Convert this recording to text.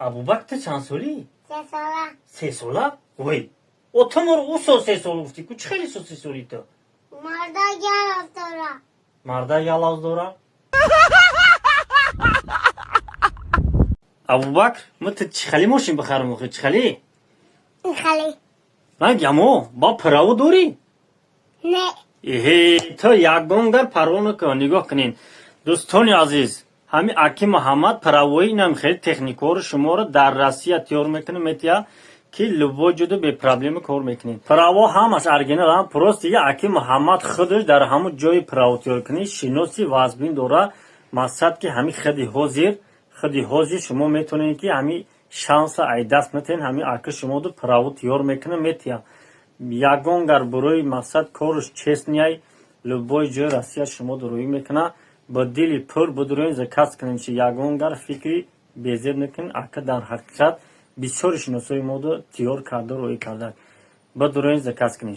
ابوبکر چند سالی؟ 3 ساله. 3 ساله؟ وای اتمر او سال 3 سال گفتی کو چه خیلی سال 3 سالی تو مردا گرفت داره. مردا یالاز داره ابوبکر مت چه خیلی ماشین بخرم موقع چه خیلی این خالی. من گمو با پراو داری نه. تو یکگونگر پرو نکن نگاه کنین دوستان عزیز همین اکی محمد پراوی اینم خیلی تکنیکور شما رو در روسیه تیار میکنه میتیا که لوجود به پرابلم کار میکنین پراو همش ارگینال هم پروست دیگه اکی محمد خودش در همون جای پراو تیار کنی شناسی وازبین داره مقصد که همین خودی حاضر شما میتونین که همین شانس ای دست میتین همین اکی شما دو پراو تیار میکنه میتیا یگانگر بروی مقصد کارش چیست نیای لبای جای روسیه شما دروی میکنه با دلی پر بدروین زکست کنین چه یگانگر فکری بیزیر نکن اکا در حقیقت بسیار شناسای ما دو تیار کرده روی کرده با دروین زکست کنین